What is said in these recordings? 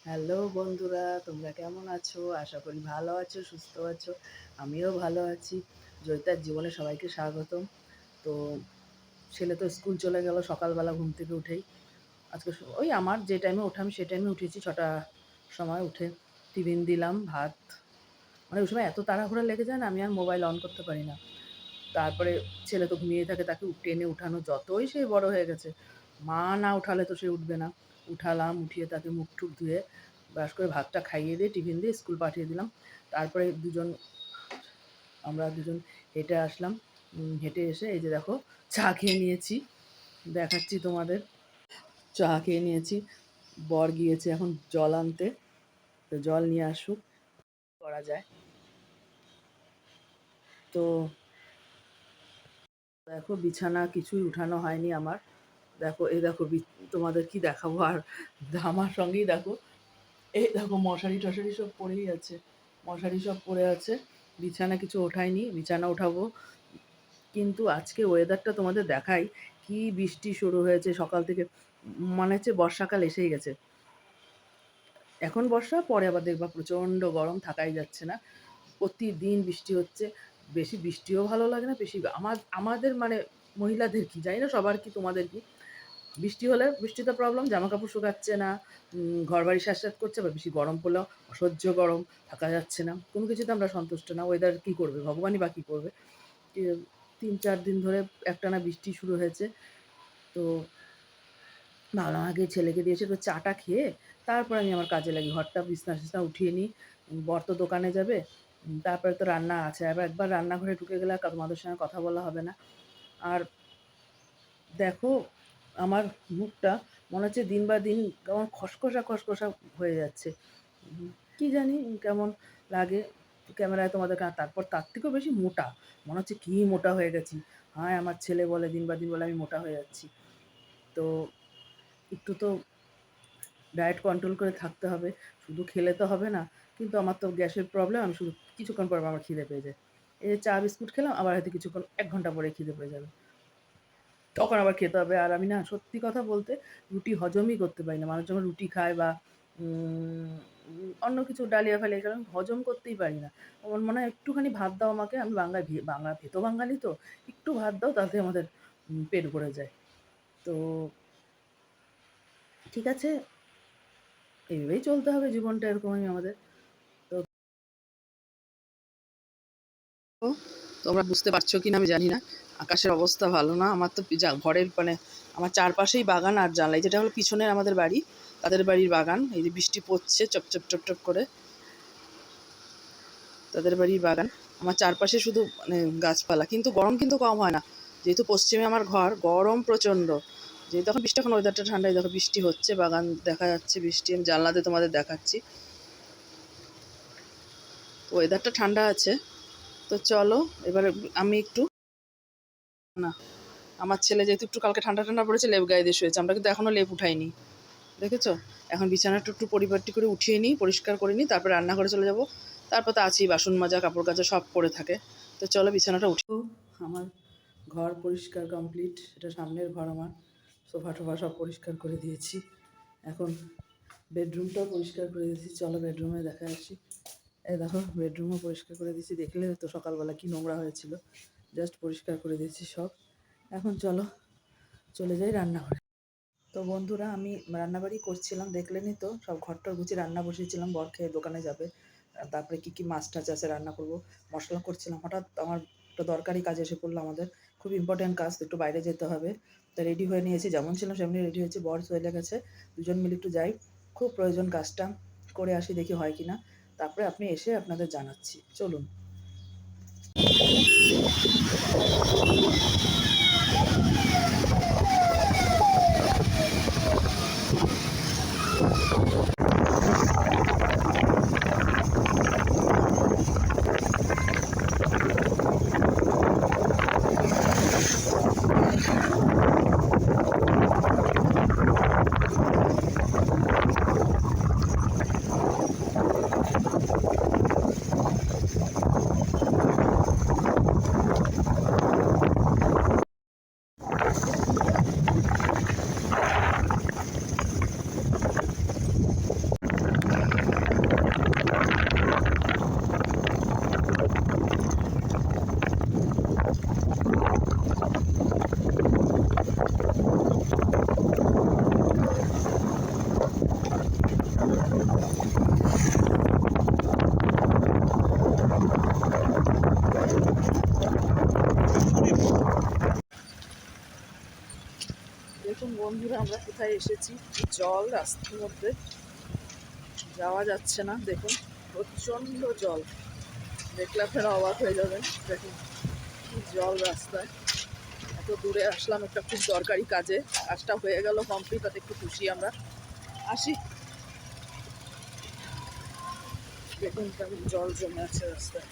Hello বন্ধুরা, তোমরা কেমন আছো? আশা করি ভালো আছো, সুস্থ আছো। আমিও ভালো আছি। জয়িতার জীবনে সবাইকে স্বাগতম। তো ছেলে তো স্কুল চলে গেল সকালবেলা ঘুম থেকে উঠেই। আজকে ওই আমার যে টাইমে ওঠা আমি সে টাইমে উঠেছি, 6টার সময় উঠে টিফিন দিলাম, ভাত। মানে ওই সময় এত তাড়াহুড়া লেগে যায় না, আমি আর মোবাইল অন করতে পারি না। তারপরে ছেলে তো ঘুমিয়ে থাকে, তাকে টেনে উঠানো, যতই সে বড় হয়ে গেছে, মা না উঠালে তো সে উঠবে না। উঠালাম, উঠিয়ে তাকে মুখ টুক ধুয়ে ব্রাশ করে ভাতটা খাইয়ে দিয়ে টিফিন দিয়ে স্কুল পাঠিয়ে দিলাম। তারপরে আমরা দুজন হেঁটে আসলাম। হেঁটে এসে এই যে দেখো চা খেয়ে নিয়েছি, দেখাচ্ছি তোমাদের। চা খেয়ে নিয়েছি। বর গিয়েছে এখন জল আনতে, তো জল নিয়ে আসুক, করা যায়। তো দেখো বিছানা কিছুই উঠানো হয়নি আমার। দেখো এই দেখো তোমাদের কি দেখাবো আর, আমার সঙ্গেই দেখো, এই দেখো মশারি টশারি সব পড়েই আছে, মশারি সব পড়ে আছে। বিছানা কিছু ওঠায়নি, বিছানা ওঠাবো। কিন্তু আজকে ওয়েদারটা তোমাদের দেখাই, কি বৃষ্টি শুরু হয়েছে সকাল থেকে। মনে হচ্ছে বর্ষাকাল এসেই গেছে। এখন বর্ষা, পরে আবার দেখবা প্রচণ্ড গরম, থাকাই যাচ্ছে না। প্রতিদিন বৃষ্টি হচ্ছে। বেশি বৃষ্টিও ভালো লাগে না, বেশি আমাদের মানে মহিলাদের কি জানি না, সবার কি তোমাদের কি, বৃষ্টি হলে বৃষ্টিতে প্রবলেম, জামা কাপড় শুকাচ্ছে না, ঘর বাড়ি স্যাঁতস্যাঁত করছে, বা বেশি গরম পড়লেও অসহ্য গরম, থাকা যাচ্ছে না, কোনো কিছুতে আমরা সন্তুষ্ট না। ওয়েদার কী করবে, ভগবানই বা কী করবে। 3-4 দিন ধরে একটানা বৃষ্টি শুরু হয়েছে। তো ভাবলাম আগে ছেলেকে দিয়েছে একটু চাটা খেয়ে তারপর আমি আমার কাজে লাগি, ঘরটা বিছনা টিছনা উঠিয়ে নিই। বর তো দোকানে যাবে, তারপরে তো রান্না আছে, আবার একবার রান্নাঘরে ঢুকে গেলে আর তোমাদের সঙ্গে কথা বলা হবে না। আর দেখো আমার মুখটা মনে হচ্ছে দিন বা দিন কেমন খসখসা খসখসা হয়ে যাচ্ছে। কি জানি কেমন লাগে ক্যামেরায় তোমাদের তারপর তার থেকেও বেশি মোটা, মনে হচ্ছে কী মোটা হয়ে গেছি। হ্যাঁ, আমার ছেলে বলে দিন বা দিন বলে আমি মোটা হয়ে যাচ্ছি। তো একটু তো ডায়েট কন্ট্রোল করে থাকতে হবে, শুধু খেলে তো হবে না। কিন্তু আমার তো গ্যাসের প্রবলেম, আমি শুধু কিছুক্ষণ পর আমার খিদে পেয়ে যায়। এই যে চা বিস্কুট খেলাম, আবার হয়তো কিছুক্ষণ 1 ঘন্টা পরে খিদে পেয়ে যাবে, তখন আবার খেতে হবে। আর আমি না সত্যি কথা বলতে রুটি হজমই করতে পারি না। মানুষ যখন রুটি খায় বা অন্য কিছু ডালিয়া ফালিয়া খেলে আমি হজম করতেই পারি না। আমার মনে হয় একটুখানি ভাত দাও আমাকে, আমি বাংলা ভেতো বাঙালি তো, একটু ভাত দাও তাতে আমাদের পেট ভরে যায়। তো ঠিক আছে, এইভাবেই চলতে হবে, জীবনটা এরকমই আমাদের। তো তোমরা বুঝতে পারছো কি না আমি জানি না, আকাশের অবস্থা ভালো না। আমার তো ঘরের মানে আমার চারপাশেই বাগান আর জানলা, যেটা হলো পিছনের আমাদের বাড়ি, তাদের বাড়ির বাগান। এই যে বৃষ্টি পড়ছে চপ চপ চপ চপ করে, তাদের বাড়ির বাগান। আমার চারপাশে শুধু মানে গাছপালা, কিন্তু গরম কিন্তু কম হয় না। যেহেতু পশ্চিমে আমার ঘর, গরম প্রচণ্ড। যেহেতু এখন বৃষ্টি, এখন ওয়েদারটা ঠান্ডায় দেখো বৃষ্টি হচ্ছে, বাগান দেখা যাচ্ছে, বৃষ্টি আমি জানলাতে তোমাদের দেখাচ্ছি। তো ওয়েদারটা ঠান্ডা আছে। তো চলো এবারে আমি একটু, না আমার ছেলে যেহেতু একটু কালকে ঠান্ডা ঠান্ডা পড়েছে, লেপ গায়ে দিয়ে শুয়েছে, আমরা কিন্তু এখনও লেপ উঠাইনি, দেখেছো। এখন বিছানাটা একটু পরিপাটি করে উঠিয়ে নিই, পরিষ্কার করে নিই, তারপর রান্নাঘরে চলে যাব। তারপর তো আছেই বাসন মাজা, কাপড় কাচা সব পড়ে থাকে। তো চলো বিছানাটা উঠি। আমার ঘর পরিষ্কার কমপ্লিট, এটা সামনের ঘর আমার। সোফা টোফা সব পরিষ্কার করে দিয়েছি। এখন বেডরুমটাও পরিষ্কার করে দিয়েছি, চলো বেডরুমে দেখা আসি। এই দেখো বেডরুমও পরিষ্কার করে দিয়েছি, দেখলে তো সকালবেলা কি নোংরা হয়েছিল, জাস্ট পরিষ্কার করে দিয়েছি সব। এখন চলো চলে যাই রান্নাঘরে। তো বন্ধুরা আমি রান্নাবাড়ি করছিলাম, দেখলেনই তো, সব ঘরটার গুছিয়ে রান্না বসিয়েছিলাম, বর খেয়ে দোকানে যাবে। তারপরে কী কী মাছ টাছ আছে রান্না করব, মশলা করছিলাম, হঠাৎ আমার একটা দরকারি কাজ এসে পড়লো, আমাদের খুব ইম্পর্ট্যান্ট কাজ, একটু বাইরে যেতে হবে। তো রেডি হয়ে নিয়েছি, যেমন ছিলাম সেমনি রেডি হয়েছি, বর চলে গেছে, দুজন মিলে একটু যাই, খুব প্রয়োজন কাজটা করে আসি, দেখি হয় কি না। তারপরে আপনি এসে আপনাদের জানাচ্ছি, চলুন। আমরা কোথায় এসেছি, জল রাস্তার মধ্যে যাওয়া যাচ্ছে না। দেখুন প্রচণ্ড জল, দেখলে আপনারা অবাক হয়ে যাবেন। দেখুন কি জল রাস্তায়। এত দূরে আসলাম একটা খুব দরকারি কাজে, কাজটা হয়ে গেল কমপ্লিট, তাতে একটু খুশি আমরা। আসি, দেখুন কেমন জল জমে আছে রাস্তায়।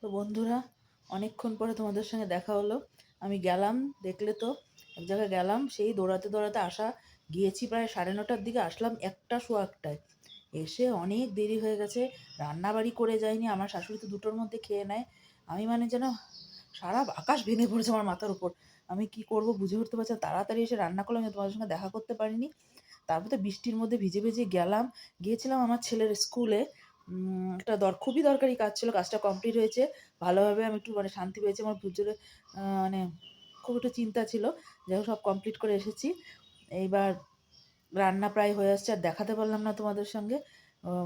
তো বন্ধুরা, অনেকক্ষণ পরে তোমাদের সঙ্গে দেখা হলো। আমি গেলাম, দেখলে তো, এক জায়গায় গেলাম, সেই দৌড়াতে দৌড়াতে আসা, গিয়েছি প্রায় 9:30টার দিকে, আসলাম 1টা-1:15টায়। এসে অনেক দেরি হয়ে গেছে, রান্নাবাড়ি করে যায়নি, আমার শাশুড়ি তো 2টোর মধ্যে খেয়ে নেয়। আমি মানে যেন সারা আকাশ ভেঙে পড়েছে আমার মাথার উপর। আমি কি করব বুঝে উঠতে পারছি না। তাড়াতাড়ি এসে রান্না করলাম, তোমাদের সঙ্গে দেখা করতে পারিনি। তারপর তো বৃষ্টির মধ্যে ভিজে ভিজে গিয়েছিলাম আমার ছেলের স্কুলে। একটা খুবই দরকারি কাজ ছিল, কাজটা কমপ্লিট হয়েছে ভালোভাবে। আমি একটু মানে শান্তি পেয়েছি, আমার ভিতরে মানে খুব একটু চিন্তা ছিল। যাই হোক, সব কমপ্লিট করে এসেছি। এইবার রান্না প্রায় হয়ে আসছে, আর দেখাতে পারলাম না তোমাদের সঙ্গে।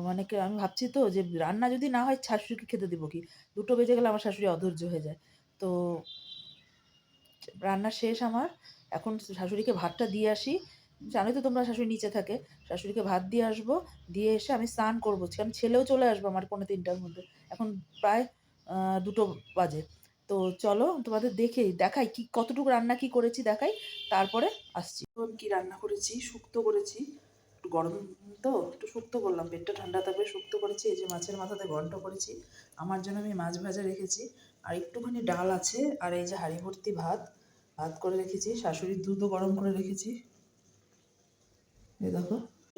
মানে আমি ভাবছি তো যে রান্না যদি না হয় শাশুড়িকে খেতে দিব কি। 2টো বেজে গেলে আমার শাশুড়ি অধৈর্য হয়ে যায়। তো রান্না শেষ আমার, এখন শাশুড়িকে ভাতটা দিয়ে আসি। জানোই তো তোমরা, শাশুড়ি নিচে থাকে। শাশুড়িকে ভাত দিয়ে আসবো, দিয়ে এসে আমি স্নান করবো, কারণ ছেলেও চলে আসবো আমার 2:45টার মধ্যে। এখন প্রায় 2টো বাজে। তো চলো তোমাদের দেখাই কি কতটুকু রান্না কি করেছি দেখাই, তারপরে আসছি। কি রান্না করেছি, শুক্তো করেছি। একটু গরম তো একটু শুক্তো করলাম, পেটটা ঠান্ডা থাকবে, শুক্তো করেছি। এই যে মাছের মাথাতে ঘন্ট করেছি, আমার জন্য আমি মাছ ভাজা রেখেছি, আর একটুখানি ডাল আছে, আর এই যে হাঁড়ি ভর্তি ভাত করে রেখেছি। শাশুড়ির দুধও গরম করে রেখেছি।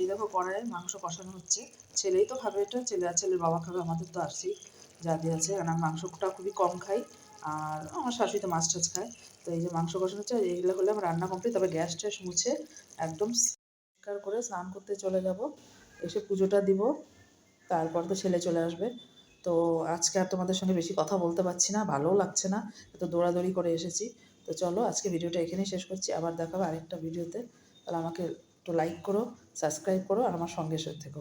এই দেখো কড়াইয়ে মাংস কষানো হচ্ছে। ছেলেই তো খাবে এটা, ছেলে আর ছেলের বাবা খাবে, আমাদের তো আসছেই জাতি আছে, কারণ আমি মাংসটা খুবই কম খাই, আর আমার শাশুড়ি তো মাছ টাছ খায়। তো এই যে মাংস কষানো হচ্ছে, এইগুলো হলে আমার রান্না কমপ্লিট। তবে গ্যাস ট্যাস মুছে একদম পরিষ্কার করে স্নান করতে চলে যাব, এসে পুজোটা দিব, তারপর তো ছেলে চলে আসবে। তো আজকে আর তোমাদের সঙ্গে বেশি কথা বলতে পারছি না, ভালোও লাগছে না, এত দৌড়াদৌড়ি করে এসেছি। তো চলো আজকে ভিডিওটা এখানেই শেষ করছি, আবার দেখাবো আরেকটা ভিডিওতে। তাহলে আমাকে একটু লাইক করো, সাবস্ক্রাইব করো, আর আমার সঙ্গে থেকো।